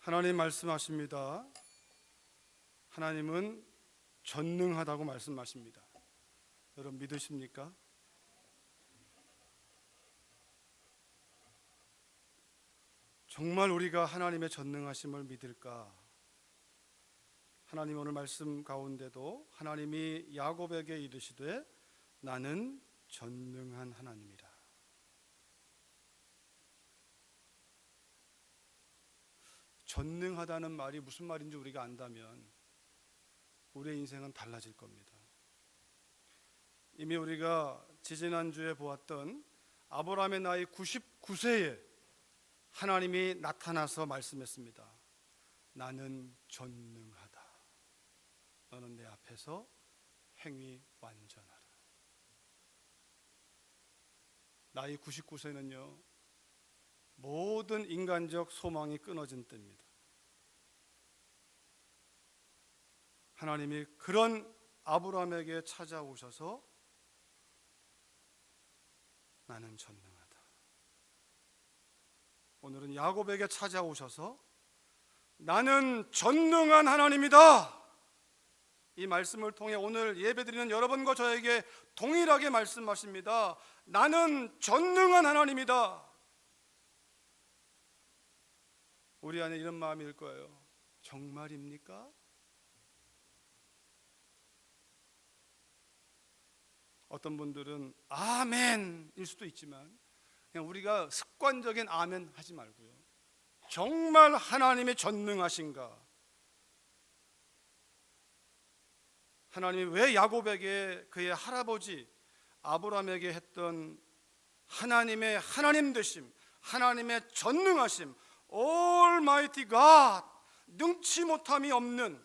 하나님 말씀하십니다. 하나님은 전능하다고 말씀하십니다. 여러분 믿으십니까? 정말 우리가 하나님의 전능하심을 믿을까? 하나님 오늘 말씀 가운데도 하나님이 야곱에게 이르시되 나는 전능한 하나님이라. 전능하다는 말이 무슨 말인지 우리가 안다면 우리의 인생은 달라질 겁니다. 이미 우리가 지지난주에 보았던 아브라함의 나이 99세에 하나님이 나타나서 말씀했습니다. 나는 전능하다. 너는 내 앞에서 행위 완전하다. 나이 99세는요 모든 인간적 소망이 끊어진 때입니다. 하나님이 그런 아브라함에게 찾아오셔서 나는 전능하다. 오늘은 야곱에게 찾아오셔서 나는 전능한 하나님이다. 이 말씀을 통해 오늘 예배드리는 여러분과 저에게 동일하게 말씀하십니다. 나는 전능한 하나님이다. 우리 안에 이런 마음일 거예요. 정말입니까? 어떤 분들은 아멘일 수도 있지만 그냥 우리가 습관적인 아멘 하지 말고요. 정말 하나님이 전능하신가? 하나님이 왜 야곱에게 그의 할아버지 아브라함에게 했던 하나님의 하나님 되심, 하나님의 전능하심, Almighty God, 능치 못함이 없는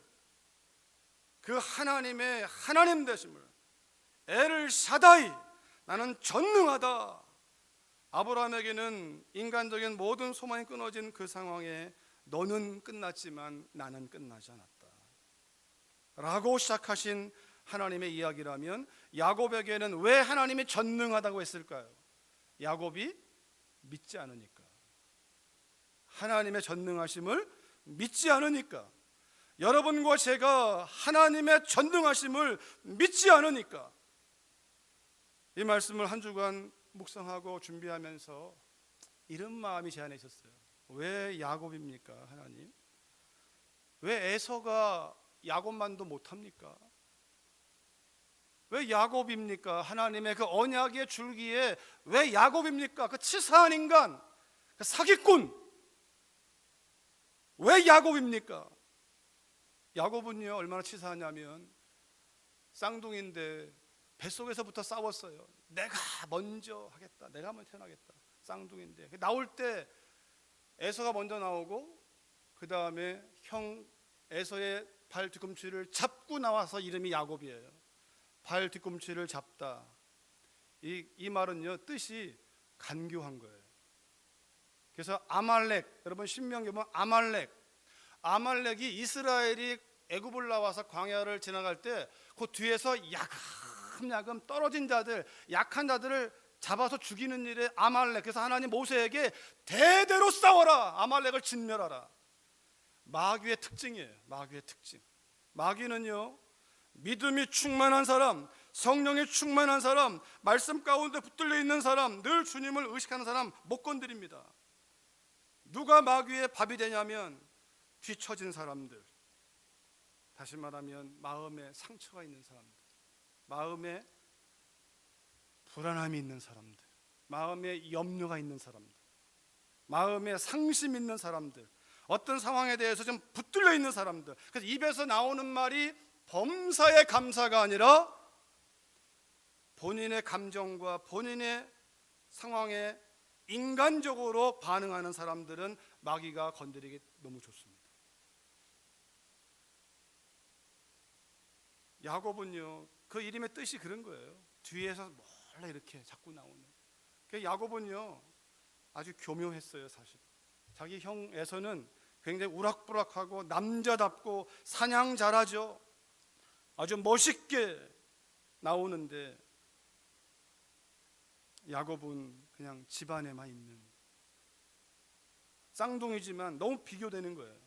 그 하나님의 하나님 되심을 엘 샤다이, 나는 전능하다. 아브라함에게는 인간적인 모든 소망이 끊어진 그 상황에 너는 끝났지만 나는 끝나지 않았다 라고 시작하신 하나님의 이야기라면 야곱에게는 왜 하나님이 전능하다고 했을까요? 야곱이 믿지 않으니까. 하나님의 전능하심을 믿지 않으니까. 여러분과 제가 하나님의 전능하심을 믿지 않으니까. 이 말씀을 한 주간 묵상하고 준비하면서 이런 마음이 제 안에 있었어요. 왜 야곱입니까, 하나님? 왜 에서가 야곱만도 못합니까? 왜 야곱입니까? 하나님의 그 언약의 줄기에 왜 야곱입니까? 그 치사한 인간, 그 사기꾼, 왜 야곱입니까? 야곱은요 얼마나 치사하냐면 쌍둥이인데 뱃속에서부터 싸웠어요. 내가 먼저 하겠다, 내가 먼저 태어나겠다. 쌍둥이인데 나올 때 에서가 먼저 나오고 그 다음에 형 에서의 발 뒤꿈치를 잡고 나와서 이름이 야곱이에요. 발 뒤꿈치를 잡다. 이 말은요 뜻이 간교한 거예요. 그래서 아말렉, 여러분 신명기 보면 아말렉이 이스라엘이 애굽을 나와서 광야를 지나갈 때 그 뒤에서 야금야금 떨어진 자들, 약한 자들을 잡아서 죽이는 일에 아말렉. 그래서 하나님 모세에게 대대로 싸워라, 아말렉을 진멸하라. 마귀의 특징이에요. 마귀의 특징. 마귀는요 믿음이 충만한 사람, 성령이 충만한 사람, 말씀 가운데 붙들려 있는 사람, 늘 주님을 의식하는 사람 못 건드립니다. 누가 마귀의 밥이 되냐면 뒤처진 사람들, 다시 말하면 마음에 상처가 있는 사람들, 마음에 불안함이 있는 사람들, 마음에 염려가 있는 사람들, 마음에 상심 있는 사람들, 어떤 상황에 대해서 좀 붙들려 있는 사람들. 그래서 입에서 나오는 말이 범사의 감사가 아니라 본인의 감정과 본인의 상황에 인간적으로 반응하는 사람들은 마귀가 건드리기 너무 좋습니다. 야곱은요 그 이름의 뜻이 그런 거예요. 뒤에서 몰래 이렇게 자꾸 나오는. 야곱은요 아주 교묘했어요. 사실 자기 형 에서는 굉장히 우락부락하고 남자답고 사냥 잘하죠. 아주 멋있게 나오는데 야곱은 그냥 집안에만 있는 쌍둥이지만 너무 비교되는 거예요.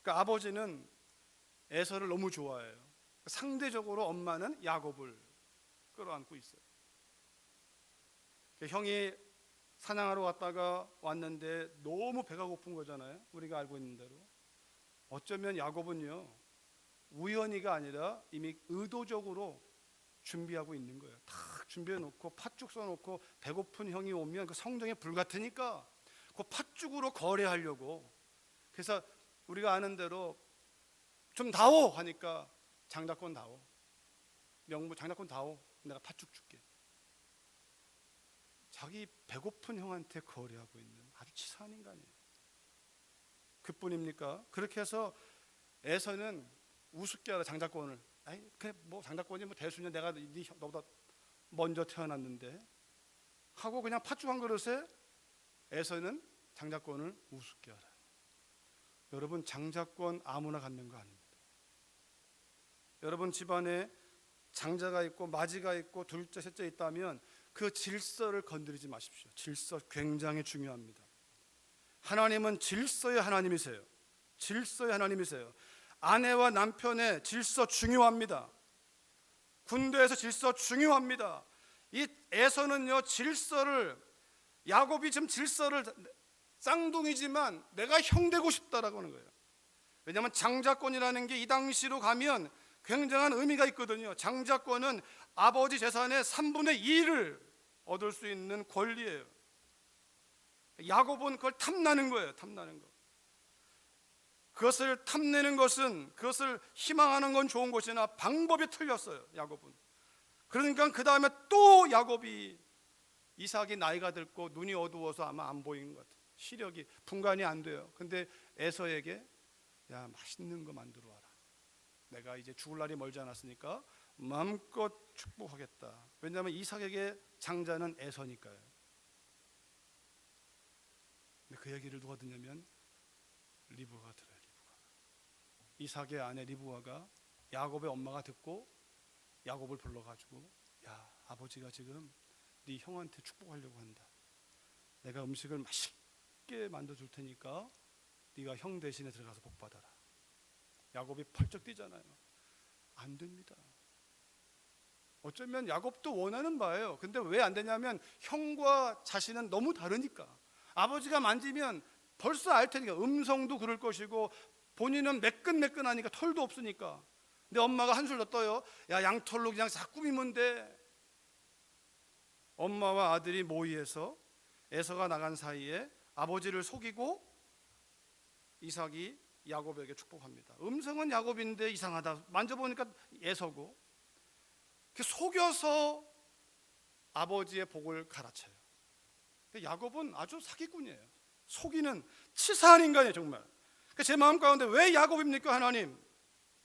그러니까 아버지는 에서를 너무 좋아해요. 상대적으로 엄마는 야곱을 끌어안고 있어요. 형이 사냥하러 갔다가 왔는데 너무 배가 고픈 거잖아요. 우리가 알고 있는 대로. 어쩌면 야곱은요, 우연히가 아니라 이미 의도적으로 준비하고 있는 거예요. 탁 준비해 놓고 팥죽 써 놓고 배고픈 형이 오면 그 성정에 불 같으니까 그 팥죽으로 거래하려고. 그래서 우리가 아는 대로 좀 다오 하니까 장자권 다오, 명부 장자권 다오, 내가 팥죽 줄게. 자기 배고픈 형한테 거래하고 있는 아주 치사한 인간이에요. 그뿐입니까? 그렇게 해서 에서는 우습게 하라 장자권을. 아이 그래 뭐 장자권이 뭐 대수냐, 내가 너보다 먼저 태어났는데 하고 그냥 팥죽 한 그릇에 에서는 장자권을 우습게 하라. 여러분, 장자권 아무나 갖는 거 아닙니다. 여러분 집안에 장자가 있고 마지가 있고 둘째 셋째 있다면 그 질서를 건드리지 마십시오. 질서 굉장히 중요합니다. 하나님은 질서의 하나님이세요. 질서의 하나님이세요. 아내와 남편의 질서 중요합니다. 군대에서 질서 중요합니다. 이 에서는요, 질서를, 야곱이 지금 질서를, 쌍둥이지만 내가 형 되고 싶다라고 하는 거예요. 왜냐하면 장자권이라는 게 이 당시로 가면 굉장한 의미가 있거든요. 장자권은 아버지 재산의 3분의 2를 얻을 수 있는 권리예요. 야곱은 그걸 탐나는 거예요. 탐나는 거. 그것을 탐내는 것은, 그것을 희망하는 건 좋은 것이나 방법이 틀렸어요. 야곱은. 그러니까 그 다음에 또 야곱이, 이삭이 나이가 들고 눈이 어두워서 아마 안 보이는 것 같아요. 시력이 분간이 안 돼요. 근데 에서에게 야, 맛있는 거 만들어 와라. 내가 이제 죽을 날이 멀지 않았으니까 마음껏 축복하겠다. 왜냐하면 이삭에게 장자는 에서니까요. 근데 그 얘기를 누가 듣냐면 리브가가 들어요. 리브가. 이삭의 아내 리브가가 야곱의 엄마가 듣고 야곱을 불러가지고, 야, 아버지가 지금 네 형한테 축복하려고 한다. 내가 음식을 맛있게 만들어줄 테니까 네가 형 대신에 들어가서 복 받아라. 야곱이 펄쩍 뛰잖아요. 안 됩니다. 어쩌면 야곱도 원하는 바예요. 근데 왜 안 되냐면 형과 자신은 너무 다르니까. 아버지가 만지면 벌써 알 테니까, 음성도 그럴 것이고 본인은 매끈매끈하니까, 털도 없으니까. 근데 엄마가 한술 더 떠요. 야, 양털로 그냥 싹 꾸미면 돼. 엄마와 아들이 모의해서 에서가 나간 사이에 아버지를 속이고 이삭이 야곱에게 축복합니다. 음성은 야곱인데 이상하다. 만져보니까 에서고. 속여서 아버지의 복을 갈아쳐요. 야곱은 아주 사기꾼이에요. 속이는 치사한 인간이에요, 정말. 제 마음 가운데 왜 야곱입니까, 하나님?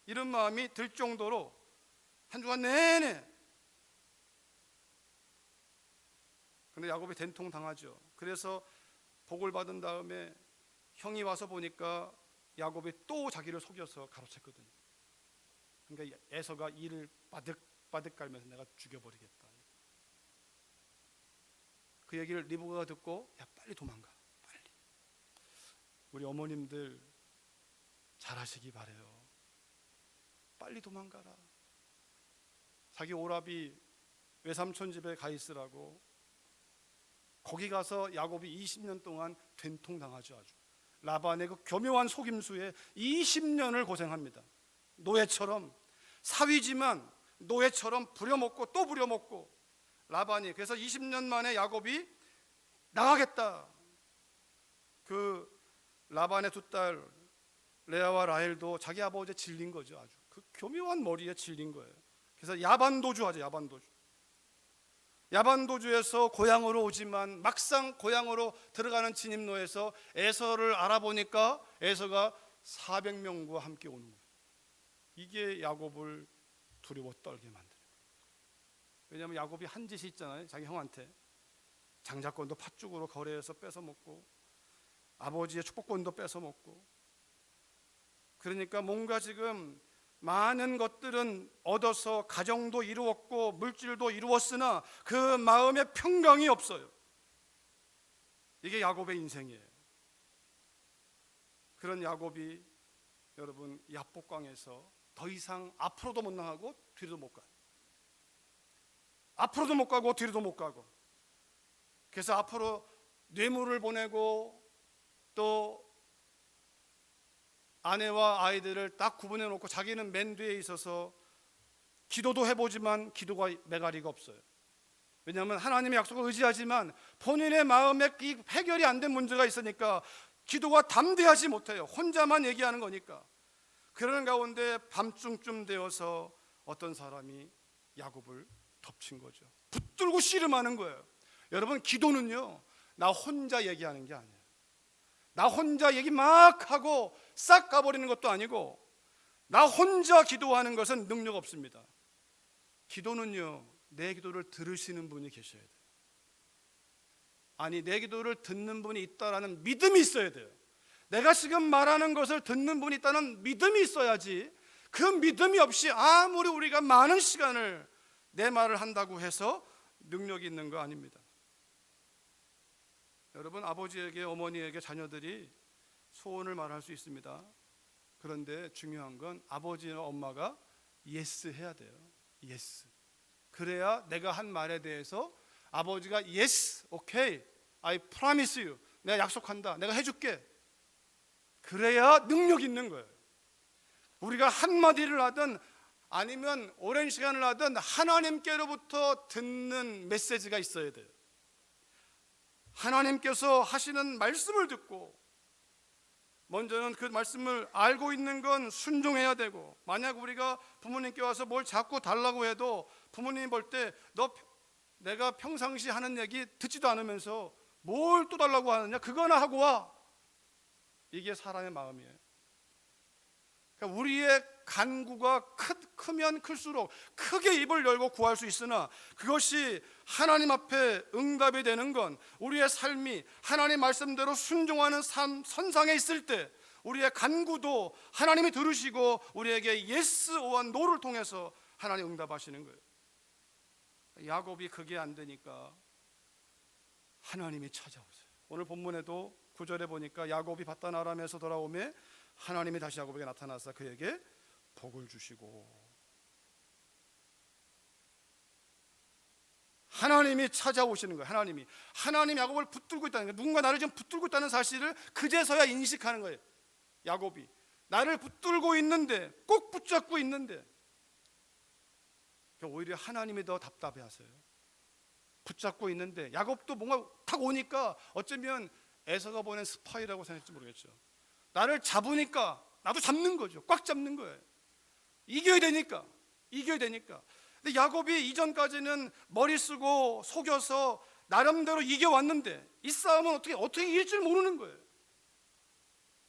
이런 마음이 들 정도로 한 주간 내내. 근데 야곱이 된통 당하죠. 그래서 복을 받은 다음에 형이 와서 보니까 야곱이 또 자기를 속여서 가로챘거든요. 그러니까 에서가 이를 바득바득 깔면서 내가 죽여버리겠다. 그 얘기를 리브가가 듣고, 야, 빨리 도망가, 빨리. 우리 어머님들 잘하시기 바래요. 빨리 도망가라. 자기 오라비 외삼촌 집에 가 있으라고. 거기 가서 야곱이 20년 동안 된통당하죠. 아주 라반의 그 교묘한 속임수에 20년을 고생합니다. 노예처럼, 사위지만 노예처럼 부려먹고 또 부려먹고. 라반이 그래서 20년 만에 야곱이 나가겠다. 그 라반의 두 딸 레아와 라헬도 자기 아버지에 질린 거죠. 아주 그 교묘한 머리에 질린 거예요. 그래서 야반도주 하죠. 야반도주에서 고향으로 오지만 막상 고향으로 들어가는 진입로에서 에서를 알아보니까 에서가 400명과 함께 오는 거예요. 이게 야곱을 두려워 떨게 만드는 거예요. 왜냐하면 야곱이 한 짓이 있잖아요. 자기 형한테 장자권도 팥죽으로 거래해서 뺏어 먹고 아버지의 축복권도 뺏어 먹고. 그러니까 뭔가 지금 많은 것들은 얻어서 가정도 이루었고 물질도 이루었으나 그 마음에 평강이 없어요. 이게 야곱의 인생이에요. 그런 야곱이 여러분 야복강에서 더 이상 앞으로도 못 나가고 뒤로도 못 가요. 앞으로도 못 가고 뒤로도 못 가고. 그래서 앞으로 뇌물을 보내고 또 아내와 아이들을 딱 구분해 놓고 자기는 맨 뒤에 있어서 기도도 해보지만 기도가 메가리가 없어요. 왜냐하면 하나님의 약속을 의지하지만 본인의 마음에 이 해결이 안 된 문제가 있으니까 기도가 담대하지 못해요. 혼자만 얘기하는 거니까. 그러는 가운데 밤중쯤 되어서 어떤 사람이 야곱을 덮친 거죠. 붙들고 씨름하는 거예요. 여러분 기도는요, 나 혼자 얘기하는 게 아니에요. 나 혼자 얘기 막 하고 싹 가버리는 것도 아니고, 나 혼자 기도하는 것은 능력 없습니다. 기도는요, 내 기도를 들으시는 분이 계셔야 돼요. 아니, 내 기도를 듣는 분이 있다라는 믿음이 있어야 돼요. 내가 지금 말하는 것을 듣는 분이 있다는 믿음이 있어야지, 그 믿음이 없이 아무리 우리가 많은 시간을 내 말을 한다고 해서 능력이 있는 거 아닙니다. 여러분, 아버지에게 어머니에게 자녀들이 소원을 말할 수 있습니다. 그런데 중요한 건 아버지와 엄마가 예스 해야 돼요. 예스. 그래야 내가 한 말에 대해서 아버지가 yes, okay, I promise you, 내가 약속한다, 내가 해줄게, 그래야 능력 있는 거예요. 우리가 한마디를 하든 아니면 오랜 시간을 하든 하나님께로부터 듣는 메시지가 있어야 돼요. 하나님께서 하시는 말씀을 듣고 먼저는 그 말씀을 알고 있는 건 순종해야 되고, 만약 우리가 부모님께 와서 뭘 자꾸 달라고 해도 부모님이 볼 때 너 내가 평상시 하는 얘기 듣지도 않으면서 뭘 또 달라고 하느냐, 그거나 하고 와. 이게 사람의 마음이에요. 그러니까 우리의 간구가 크면 클수록 크게 입을 열고 구할 수 있으나, 그것이 하나님 앞에 응답이 되는 건 우리의 삶이 하나님 말씀대로 순종하는 삶 선상에 있을 때 우리의 간구도 하나님이 들으시고 우리에게 yes or no를 통해서 하나님 응답하시는 거예요. 야곱이 그게 안 되니까 하나님이 찾아오세요. 오늘 본문에도 9절에 보니까 야곱이 바단 아람에서 돌아오매 하나님이 다시 야곱에게 나타나서 그에게 복을 주시고, 하나님이 찾아오시는 거예요. 하나님이 야곱을 붙들고 있다는 거예요. 누군가 나를 지금 붙들고 있다는 사실을 그제서야 인식하는 거예요. 야곱이 나를 붙들고 있는데, 꼭 붙잡고 있는데, 오히려 하나님이 더 답답해하세요. 붙잡고 있는데 야곱도 뭔가 탁 오니까 어쩌면 에서가 보낸 스파이라고 생각할지 모르겠죠. 나를 잡으니까 나도 잡는 거죠. 꽉 잡는 거예요. 이겨야 되니까. 근데 야곱이 이전까지는 머리 쓰고 속여서 나름대로 이겨왔는데 이 싸움은 어떻게 이길 줄 모르는 거예요.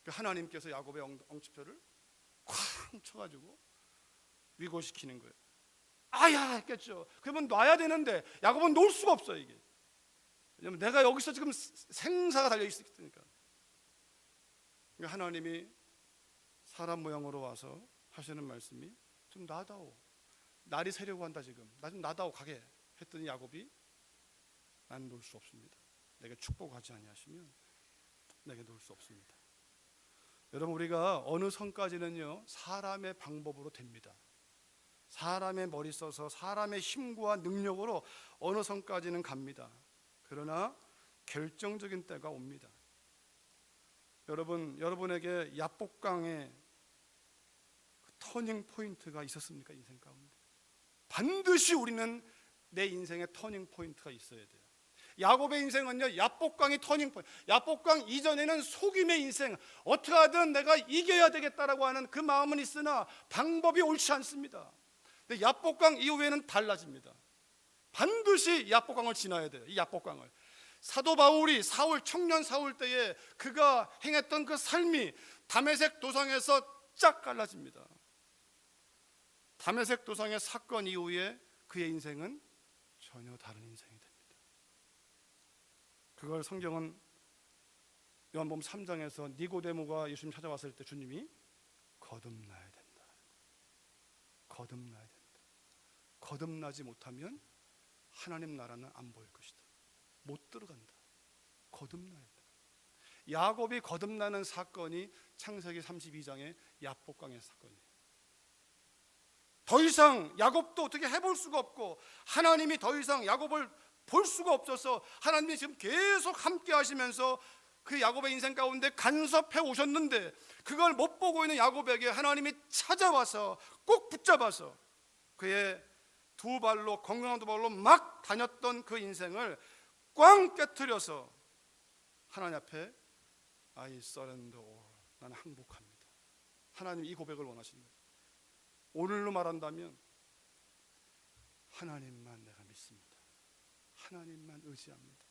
하나님께서 야곱의 엉치표를 쾅 쳐가지고 위고시키는 거예요. 아야 했겠죠. 그러면 놔야 되는데 야곱은 놓을 수가 없어요. 이게. 왜냐면 내가 여기서 지금 생사가 달려 있으니까. 그러니까 하나님이 사람 모양으로 와서 하시는 말씀이, 좀 놔다오. 날이 새려고 한다 지금. 나 좀 놔다오 가게 했더니 야곱이, 난 놓을 수 없습니다. 내게 축복하지 아니하시면 내게 놓을 수 없습니다. 여러분, 우리가 어느 선까지는요 사람의 방법으로 됩니다. 사람의 머리 써서 사람의 힘과 능력으로 어느 선까지는 갑니다. 그러나 결정적인 때가 옵니다. 여러분에게 야복강의 터닝 포인트가 있었습니까? 인생 가운데 반드시 우리는 내 인생의 터닝 포인트가 있어야 돼요. 야곱의 인생은요 야복강이 터닝 포인트. 야복강 이전에는 속임의 인생, 어떻게 하든 내가 이겨야 되겠다라고 하는 그 마음은 있으나 방법이 옳지 않습니다. 근데 야복강 이후에는 달라집니다. 반드시 야복강을 지나야 돼요. 이 야복강을. 사도 바울이 청년 사울 때에 그가 행했던 그 삶이 다메섹 도상에서 쫙 갈라집니다. 다메섹 도상의 사건 이후에 그의 인생은 전혀 다른 인생이 됩니다. 그걸 성경은 요한복음 3장에서 니고데모가 예수님 찾아왔을 때 주님이 거듭나야 된다. 거듭나야 된다. 거듭나지 못하면 하나님 나라는 안 보일 것이다. 못 들어간다. 거듭나야 된다. 야곱이 거듭나는 사건이 창세기 32장의 야복강의 사건이에요. 더 이상 야곱도 어떻게 해볼 수가 없고 하나님이 더 이상 야곱을 볼 수가 없어서 하나님이 지금 계속 함께 하시면서 그 야곱의 인생 가운데 간섭해 오셨는데 그걸 못 보고 있는 야곱에게 하나님이 찾아와서 꼭 붙잡아서 그의 두 발로, 건강한 두 발로 막 다녔던 그 인생을 꽝 깨트려서 하나님 앞에 I surrender all, 나는 항복합니다. 하나님 이 고백을 원하시는 거예요. 오늘로 말한다면 하나님만 내가 믿습니다. 하나님만 의지합니다.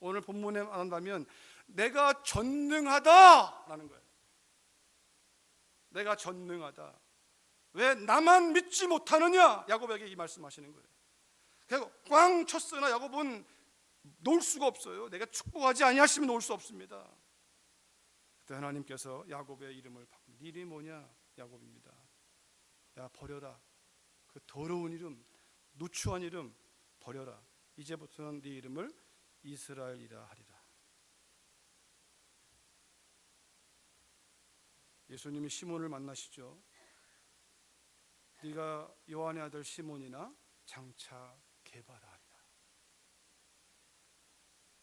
오늘 본문에 말한다면 내가 전능하다라는 거예요. 내가 전능하다. 왜 나만 믿지 못하느냐? 야곱에게 이 말씀하시는 거예요. 그래서 꽝 쳤으나 야곱은 놓을 수가 없어요. 내가 축복하지 아니하시면 놓을 수 없습니다. 그때 하나님께서 야곱의 이름을 바꾸고 네 이름이 뭐냐? 야곱입니다. 야 버려라. 그 더러운 이름, 누추한 이름 버려라. 이제부터는 네 이름을 이스라엘이라 하리라. 예수님이 시몬을 만나시죠. 네가 요한의 아들 시몬이나 장차 게바라 하리라.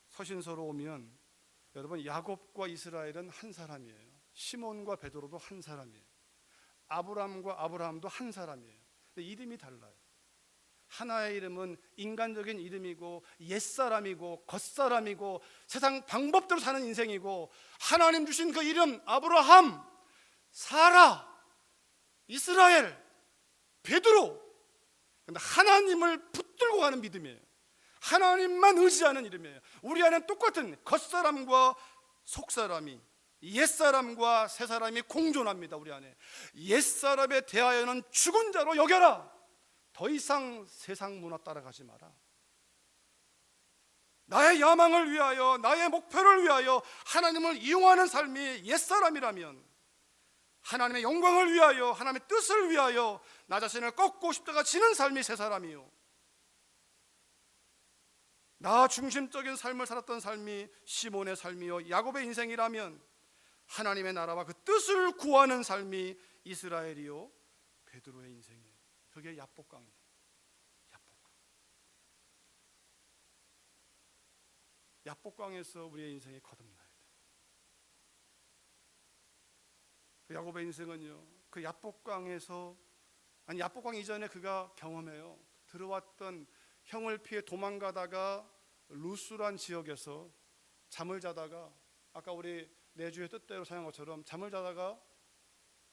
서신서로 오면 여러분 야곱과 이스라엘은 한 사람이에요. 시몬과 베드로도 한 사람이에요. 아브람과 아브라함도 한 사람이에요. 근데 이름이 달라요. 하나의 이름은 인간적인 이름이고 옛사람이고 겉사람이고 세상 방법대로 사는 인생이고 하나님 주신 그 이름 아브라함, 사라, 이스라엘, 베드로, 하나님을 붙들고 가는 믿음이에요. 하나님만 의지하는 이름이에요. 우리 안에는 똑같은 겉사람과 속사람이, 옛사람과 새사람이 공존합니다. 우리 안에 옛사람에 대하여는 죽은 자로 여겨라. 더 이상 세상 문화 따라가지 마라. 나의 야망을 위하여, 나의 목표를 위하여 하나님을 이용하는 삶이 옛사람이라면, 하나님의 영광을 위하여, 하나님의 뜻을 위하여 나 자신을 꺾고 십자가 지는 삶이 새사람이요, 나 중심적인 삶을 살았던 삶이 시몬의 삶이요 야곱의 인생이라면 하나님의 나라와 그 뜻을 구하는 삶이 이스라엘이요 베드로의 인생이에요. 그게 야복강이에요. 야복강. 야복강에서 우리의 인생이 거듭나야 돼요. 그 야곱의 인생은요, 그 야복강에서, 아니 야복강 이전에 그가 경험해요. 들어왔던 형을 피해 도망가다가 루스란 지역에서 잠을 자다가, 아까 우리 내주의 뜻대로 사용한 것처럼 잠을 자다가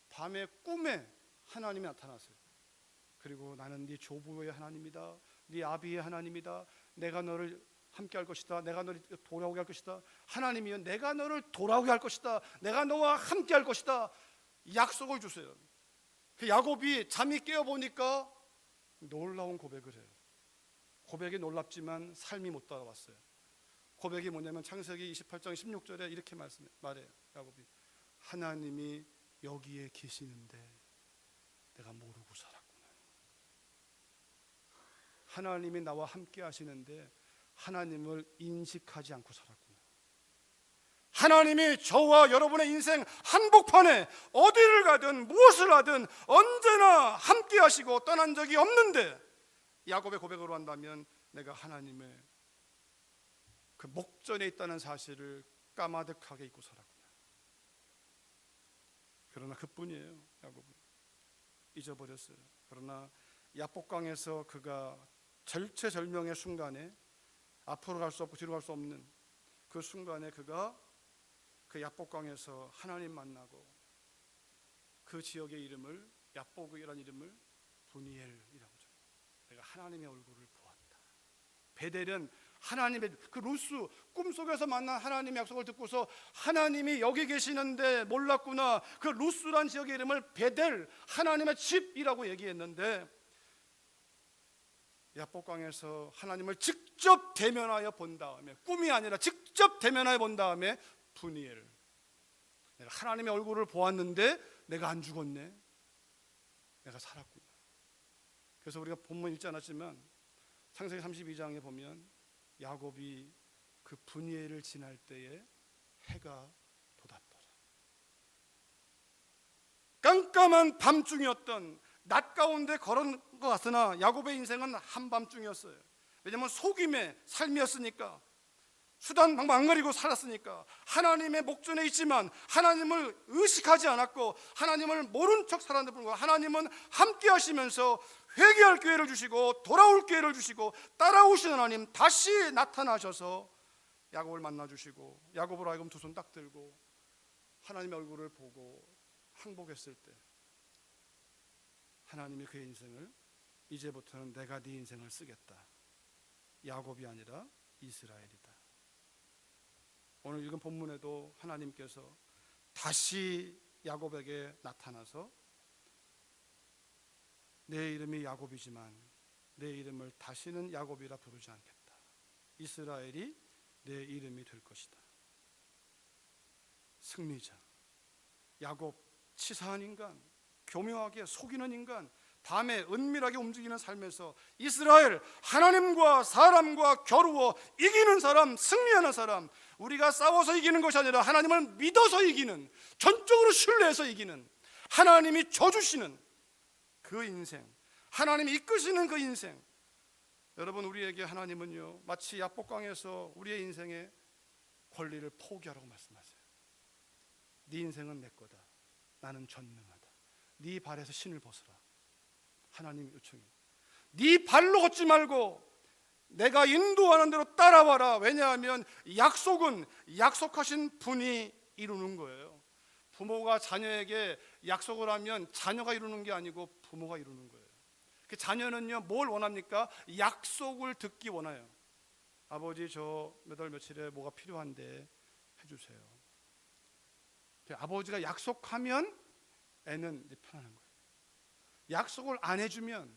밤에 꿈에 하나님이 나타났어요. 그리고 나는 네 조부의 하나님이다, 네 아비의 하나님이다, 내가 너를 함께 할 것이다, 내가 너를 돌아오게 할 것이다, 하나님이여 내가 너를 돌아오게 할 것이다, 내가 너와 함께 할 것이다, 약속을 주세요. 그 야곱이 잠이 깨어보니까 놀라운 고백을 해요. 고백이 놀랍지만 삶이 못 따라왔어요. 고백이 뭐냐면 창세기 28장 16절에 이렇게 말해요. 야곱이 하나님이 여기에 계시는데 내가 모르고 살았구나. 하나님이 나와 함께 하시는데 하나님을 인식하지 않고 살았구나. 하나님이 저와 여러분의 인생 한복판에 어디를 가든 무엇을 하든 언제나 함께 하시고 떠난 적이 없는데, 야곱의 고백으로 한다면 내가 하나님의 그 목전에 있다는 사실을 까마득하게 잊고 살았구나. 그러나 그뿐이에요. 야곱은 잊어버렸어요. 그러나 야복강에서 그가 절체절명의 순간에, 앞으로 갈 수 없고 뒤로 갈 수 없는 그 순간에 그가 그 야복강에서 하나님 만나고 그 지역의 이름을, 야복이라는 이름을 분이엘이라고 해요. 내가 하나님의 얼굴을 보았다. 베델은 하나님의, 그 루스 꿈속에서 만난 하나님의 약속을 듣고서 하나님이 여기 계시는데 몰랐구나. 그 루스란 지역의 이름을 베델, 하나님의 집이라고 얘기했는데, 야복강에서 하나님을 직접 대면하여 본 다음에, 꿈이 아니라 직접 대면하여 본 다음에 분이엘, 내가 하나님의 얼굴을 보았는데 내가 안 죽었네, 내가 살았구나. 그래서 우리가 본문 읽지 않았지만 창세기 32장에 보면 야곱이 그 분이엘을 지날 때에 해가 돋았더라. 깜깜한 밤중이었던, 낮 가운데 걸은 것 같으나 야곱의 인생은 한밤중이었어요. 왜냐하면 속임의 삶이었으니까, 수단 방법 안 가리고 살았으니까, 하나님의 목전에 있지만 하나님을 의식하지 않았고 하나님을 모른 척 살았는데 불구하고 하나님은 함께 하시면서 회개할 기회를 주시고 돌아올 기회를 주시고 따라오시는 하나님 다시 나타나셔서 야곱을 만나 주시고, 야곱으로 하여금 두 손 딱 들고 하나님의 얼굴을 보고 항복했을 때 하나님이 그의 인생을, 이제부터는 내가 네 인생을 쓰겠다, 야곱이 아니라 이스라엘이다. 오늘 읽은 본문에도 하나님께서 다시 야곱에게 나타나서 내 이름이 야곱이지만 내 이름을 다시는 야곱이라 부르지 않겠다, 이스라엘이 내 이름이 될 것이다. 승리자, 야곱 치사한 인간, 교묘하게 속이는 인간, 다음에 은밀하게 움직이는 삶에서 이스라엘, 하나님과 사람과 겨루어 이기는 사람, 승리하는 사람, 우리가 싸워서 이기는 것이 아니라 하나님을 믿어서 이기는, 전적으로 신뢰해서 이기는, 하나님이 져주시는 그 인생, 하나님이 이끄시는 그 인생. 여러분, 우리에게 하나님은요 마치 야복강에서 우리의 인생의 권리를 포기하라고 말씀하세요. 네 인생은 내 거다, 나는 전능하다, 네 발에서 신을 벗어라. 하나님 요청이, 네 발로 걷지 말고 내가 인도하는 대로 따라와라. 왜냐하면 약속은 약속하신 분이 이루는 거예요. 부모가 자녀에게 약속을 하면 자녀가 이루는 게 아니고 부모가 이루는 거예요. 그 자녀는요 뭘 원합니까? 약속을 듣기 원해요. 아버지, 저 몇 월 며칠에 뭐가 필요한데 해주세요. 아버지가 약속하면 애는 이제 편안한 거예요. 약속을 안 해주면,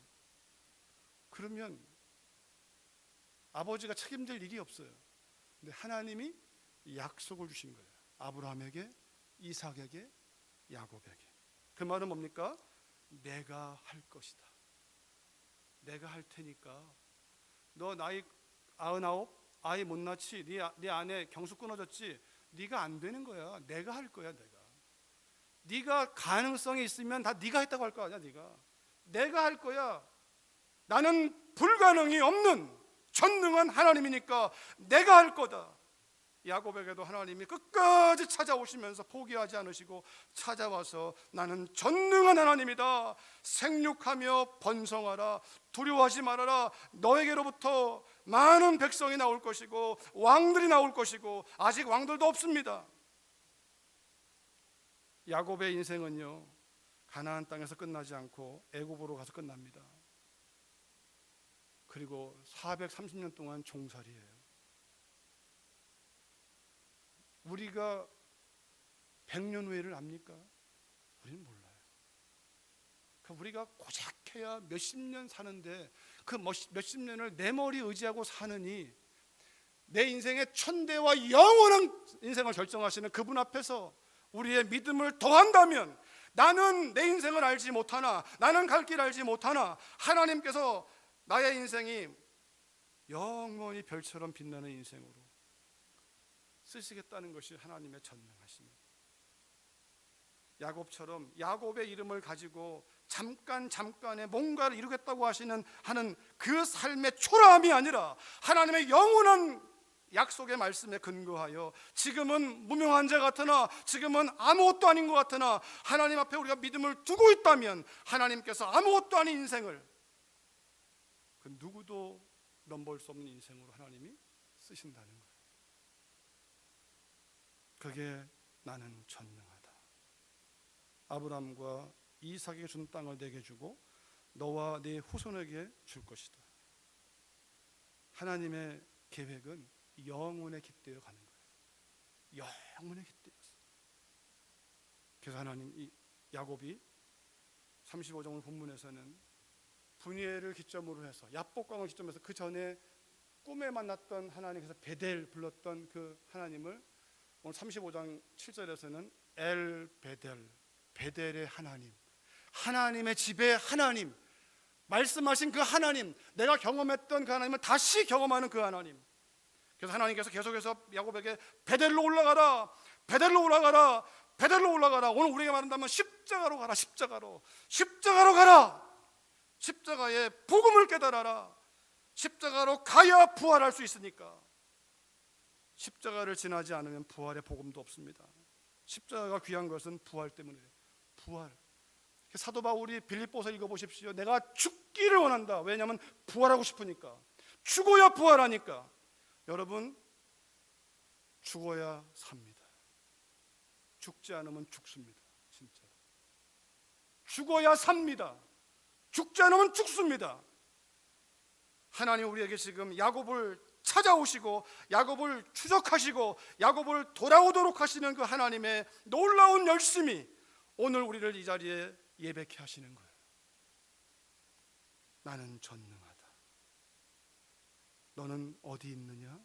그러면 아버지가 책임질 일이 없어요. 근데 하나님이 약속을 주신 거예요. 아브라함에게, 이삭에게, 야곱에게. 그 말은 뭡니까? 내가 할 것이다, 내가 할 테니까 너 나이 99, 아이 못 낳지, 네 아내 경수 끊어졌지, 네가 안 되는 거야. 내가 할 거야. 네가 가능성이 있으면 다 네가 했다고 할 거 아니야. 내가 할 거야. 나는 불가능이 없는 전능한 하나님이니까 내가 할 거다. 야곱에게도 하나님이 끝까지 찾아오시면서 포기하지 않으시고 찾아와서 나는 전능한 하나님이다, 생육하며 번성하라, 두려워하지 말아라, 너에게로부터 많은 백성이 나올 것이고 왕들이 나올 것이고, 아직 왕들도 없습니다. 야곱의 인생은요 가나안 땅에서 끝나지 않고 애굽으로 가서 끝납니다. 그리고 430년 동안 종살이에요. 우리가 100년 후에를 압니까? 우리는 몰라요. 우리가 고작해야 몇십 년 사는데 그 몇십 년을 내 머리 의지하고 사느니, 내 인생의 천대와 영원한 인생을 결정하시는 그분 앞에서 우리의 믿음을 더한다면, 나는 내 인생을 알지 못하나, 나는 갈 길 알지 못하나 하나님께서 나의 인생이 영원히 별처럼 빛나는 인생으로 쓰시겠다는 것이 하나님의 전능하심입니다. 야곱처럼 야곱의 이름을 가지고 잠깐에 뭔가를 이루겠다고 하는 그 삶의 초라함이 아니라 하나님의 영원한 약속의 말씀에 근거하여, 지금은 무명한 자 같으나, 지금은 아무것도 아닌 것 같으나 하나님 앞에 우리가 믿음을 두고 있다면 하나님께서 아무것도 아닌 인생을, 그 누구도 넘볼 수 없는 인생으로 하나님이 쓰신다는 거예요. 그게 나는 전능하다, 아브라함과 이삭에게 준 땅을 내게 주고 너와 네 후손에게 줄 것이다. 하나님의 계획은 영원에 깃대어 가는 거예요. 영원에 깃대어서. 그래서 하나님, 이 야곱이 35장 오늘 본문에서는 분이엘을 기점으로 해서, 야복강을 기점으로 해서 그 전에 꿈에 만났던 하나님께서 베델 불렀던 그 하나님을 오늘 35장 7절에서는 엘 베델, 베델의 하나님, 하나님의 집의 하나님, 말씀하신 그 하나님, 내가 경험했던 그 하나님을 다시 경험하는 그 하나님, 그래서 하나님께서 계속해서 야곱에게 베델로 올라가라, 베델로 올라가라, 베델로 올라가라. 오늘 우리가 말한다면 십자가로 가라, 십자가로 가라. 십자가의 복음을 깨달아라. 십자가로 가야 부활할 수 있으니까. 십자가를 지나지 않으면 부활의 복음도 없습니다. 십자가가 귀한 것은 부활 때문이에요. 부활. 사도 바울이 빌립보서 읽어보십시오. 내가 죽기를 원한다. 왜냐하면 부활하고 싶으니까. 죽어야 부활하니까. 여러분, 죽어야 삽니다. 죽지 않으면 죽습니다. 진짜 죽어야 삽니다. 죽지 않으면 죽습니다. 하나님 우리에게 지금 야곱을 찾아오시고 야곱을 추적하시고 야곱을 돌아오도록 하시는 그 하나님의 놀라운 열심이 오늘 우리를 이 자리에 예배케 하시는 거예요. 나는 전능하다. 너는 어디 있느냐?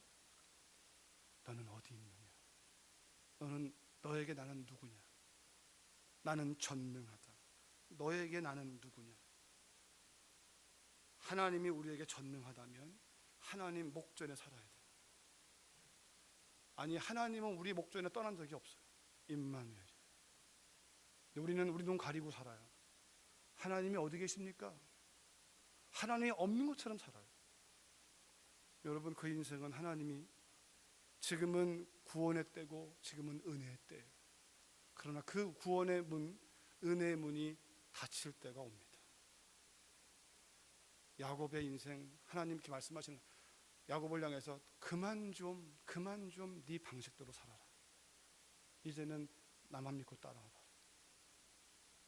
너는 어디 있느냐? 너에게 나는 누구냐? 나는 전능하다. 너에게 나는 누구냐? 하나님이 우리에게 전능하다면 하나님 목전에 살아야 돼요. 아니, 하나님은 우리 목전에 떠난 적이 없어요. 임마누엘. 우리는 우리 눈 가리고 살아요. 하나님이 어디 계십니까? 하나님이 없는 것처럼 살아요. 여러분, 그 인생은 하나님이 지금은 구원의 때고 지금은 은혜의 때예요. 그러나 그 구원의 문, 은혜의 문이 닫힐 때가 옵니다. 야곱의 인생, 하나님께 말씀하시는 야곱을 향해서 그만 좀 네 방식대로 살아라. 이제는 나만 믿고 따라와봐.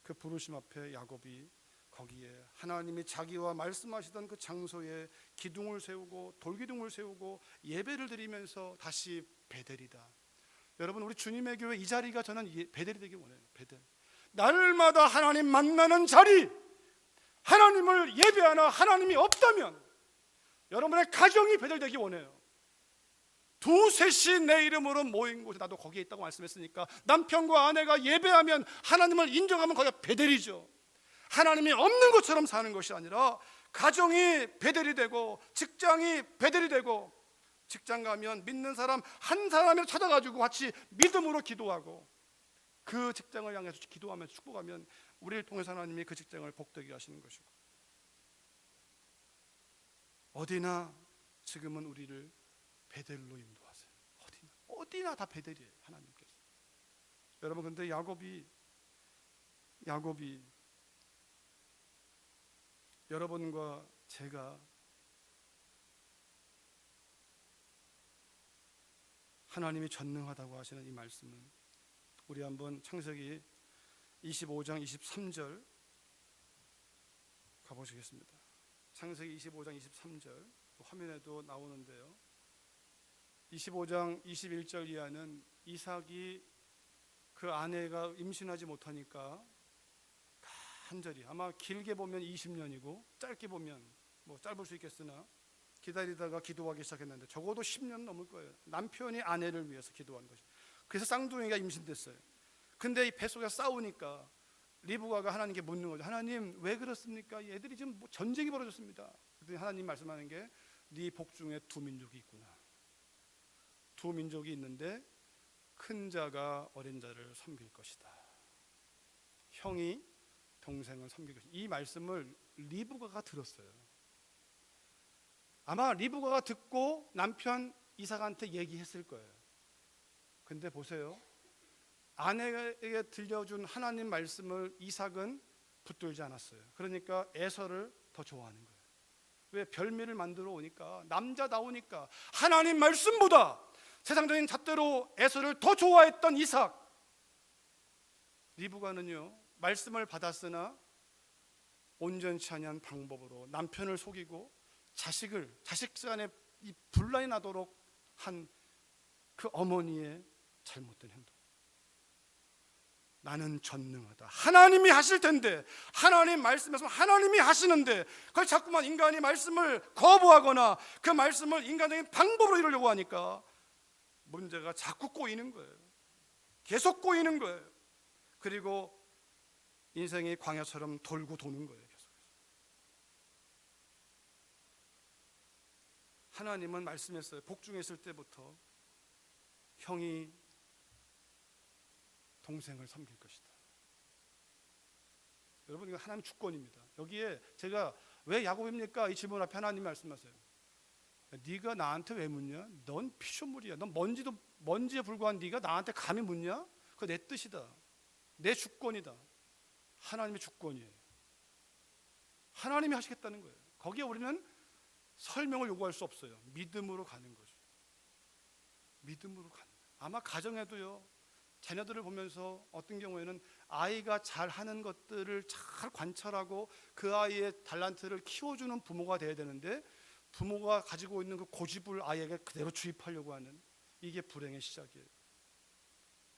그 부르심 앞에 야곱이 거기에 하나님이 자기와 말씀하시던 그 장소에 기둥을 세우고 돌기둥을 세우고 예배를 드리면서 다시 베델이다. 여러분, 우리 주님의 교회 이 자리가 저는 베델이 되기 원해요. 베델. 날마다 하나님 만나는 자리, 하나님을 예배하나 하나님이 없다면 여러분의 가정이 베델되기 원해요. 두셋이 내 이름으로 모인 곳에 나도 거기에 있다고 말씀했으니까 남편과 아내가 예배하면 하나님을 인정하면 거기가 베델이죠. 하나님이 없는 것처럼 사는 것이 아니라 가정이 베델이 되고 직장이 베델이 되고, 직장 가면 믿는 사람 한 사람을 찾아가지고 같이 믿음으로 기도하고 그 직장을 향해서 기도하면서 축복하면 우리를 통해서 하나님이 그 직장을 복되게 하시는 것이고, 어디나 지금은 우리를 베델로 인도하세요. 어디나 다 베델이에요. 하나님께서. 여러분, 근데 야곱이 여러분과 제가 하나님이 전능하다고 하시는 이 말씀은 우리 한번 창세기 25장 23절 가보시겠습니다. 창세기 25장 23절 화면에도 나오는데요. 25장 21절 이하는 이삭이 그 아내가 임신하지 못하니까 간절히, 아마 길게 보면 20년이고 짧게 보면 뭐 짧을 수 있겠으나 기다리다가 기도하기 시작했는데 적어도 10년 넘을 거예요. 남편이 아내를 위해서 기도한 것이. 그래서 쌍둥이가 임신됐어요. 근데 이 뱃속에 싸우니까 리브가가 하나님께 묻는 거죠. 하나님, 왜 그렇습니까? 애들이 지금 뭐 전쟁이 벌어졌습니다. 그랬더니 하나님 말씀하는 게 네 복중에 두 민족이 있구나. 두 민족이 있는데 큰 자가 어린 자를 섬길 것이다. 형이 동생을 섬길 것이다. 이 말씀을 리브가가 들었어요. 아마 리브가가 듣고 남편 이삭한테 얘기했을 거예요. 근데 보세요. 아내에게 들려준 하나님 말씀을 이삭은 붙들지 않았어요. 그러니까 에서를 더 좋아하는 거예요. 왜? 별미를 만들어 오니까, 남자다우니까 하나님 말씀보다 세상적인 잣대로 에서를 더 좋아했던 이삭. 리브가는요, 말씀을 받았으나 온전치 아니한 방법으로 남편을 속이고 자식 간에 이 분란이 나도록 한 그 어머니의 잘못된 행동. 나는 전능하다. 하나님이 하실 텐데, 하나님 말씀에서 하나님이 하시는데 그걸 자꾸만 인간이 말씀을 거부하거나 그 말씀을 인간적인 방법으로 이루려고 하니까 문제가 자꾸 꼬이는 거예요. 계속 꼬이는 거예요. 그리고 인생이 광야처럼 돌고 도는 거예요. 계속해서. 하나님은 말씀했어요. 복중했을 때부터 형이 동생을 섬길 것이다. 여러분, 이거 하나님 주권입니다. 여기에 제가 왜 야곱입니까? 이 질문 앞에 하나님 말씀하세요. 네가 나한테 왜 묻냐? 넌 피조물이야. 넌 먼지에 불과한 네가 나한테 감히 묻냐? 그거 내 뜻이다. 내 주권이다. 하나님의 주권이에요. 하나님이 하시겠다는 거예요. 거기에 우리는 설명을 요구할 수 없어요. 믿음으로 가는 거죠. 믿음으로 가는 거예요. 아마 가정에도요, 자녀들을 보면서 어떤 경우에는 아이가 잘하는 것들을 잘 관찰하고 그 아이의 달란트를 키워주는 부모가 돼야 되는데, 부모가 가지고 있는 그 고집을 아이에게 그대로 주입하려고 하는, 이게 불행의 시작이에요.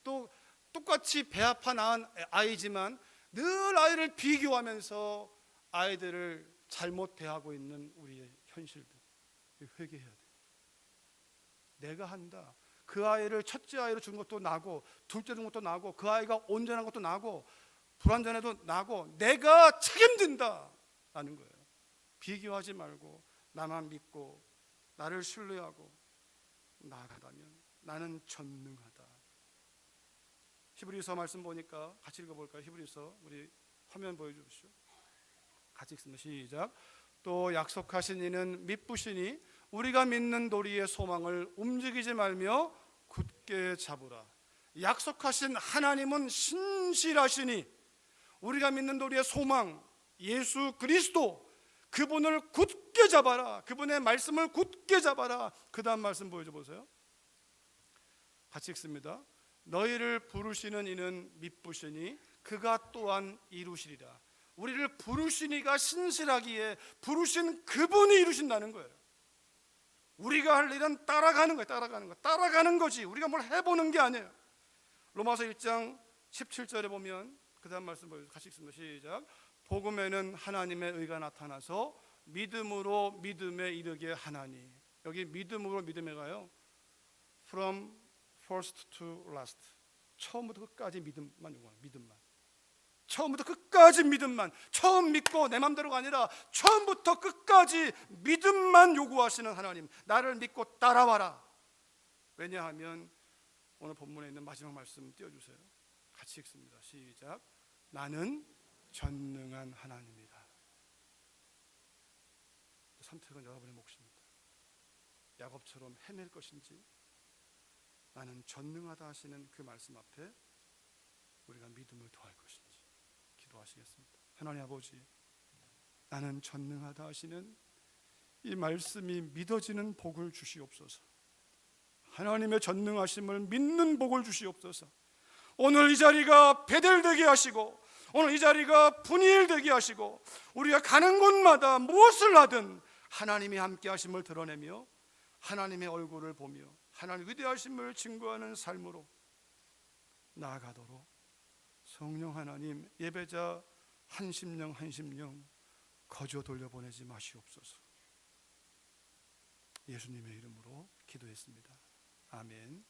또 똑같이 배 아파 낳은 아이지만 늘 아이를 비교하면서 아이들을 잘못 대하고 있는 우리의 현실들, 회개해야 돼요. 내가 한다. 그 아이를 첫째 아이로 준 것도 나고, 둘째 준 것도 나고, 그 아이가 온전한 것도 나고, 불완전해도 나고, 내가 책임진다 라는 거예요. 비교하지 말고 나만 믿고 나를 신뢰하고 나아가다면 나는 전능하다. 히브리서 말씀 보니까 같이 읽어볼까요? 히브리서, 우리 화면 보여주십시오. 같이 읽습니다. 시작. 또 약속하신 이는 미쁘시니 우리가 믿는 도리의 소망을 움직이지 말며 굳게 잡으라. 약속하신 하나님은 신실하시니 우리가 믿는 도리의 소망, 예수 그리스도, 그분을 굳게 잡아라. 그분의 말씀을 굳게 잡아라. 그 다음 말씀 보여줘 보세요. 같이 읽습니다. 너희를 부르시는 이는 미쁘시니 그가 또한 이루시리라. 우리를 부르신 이가 신실하기에 부르신 그분이 이루신다는 거예요. 우리가 할 일은 따라가는 거예요. 따라가는 거지. 우리가 뭘 해보는 게 아니에요. 로마서 1장 17절에 보면 그 다음 말씀 보여주세요. 같이 읽습니다. 시작. 복음에는 하나님의 의가 나타나서 믿음으로 믿음에 이르게 하나니. 여기 믿음으로 믿음에 가요. From first to last. 처음부터 끝까지 믿음만 요구하는, 믿음만. 처음부터 끝까지 믿음만. 처음 믿고 내 맘대로가 아니라 처음부터 끝까지 믿음만 요구하시는 하나님. 나를 믿고 따라와라. 왜냐하면 오늘 본문에 있는 마지막 말씀 띄워주세요. 같이 읽습니다. 시작. 나는 전능한 하나님이다. 선택은 여러분의 몫입니다. 야곱처럼 헤맬 것인지, 나는 전능하다 하시는 그 말씀 앞에 우리가 믿음을 더할 것인지 기도하시겠습니다. 하나님 아버지, 나는 전능하다 하시는 이 말씀이 믿어지는 복을 주시옵소서. 하나님의 전능하심을 믿는 복을 주시옵소서. 오늘 이 자리가 베델되게 하시고, 오늘 이 자리가 분이엘되게 하시고, 우리가 가는 곳마다 무엇을 하든 하나님이 함께 하심을 드러내며 하나님의 얼굴을 보며 하나님의 위대하심을 증거하는 삶으로 나아가도록 성령 하나님, 예배자 한 심령 한 심령 거저 돌려보내지 마시옵소서. 예수님의 이름으로 기도했습니다. 아멘.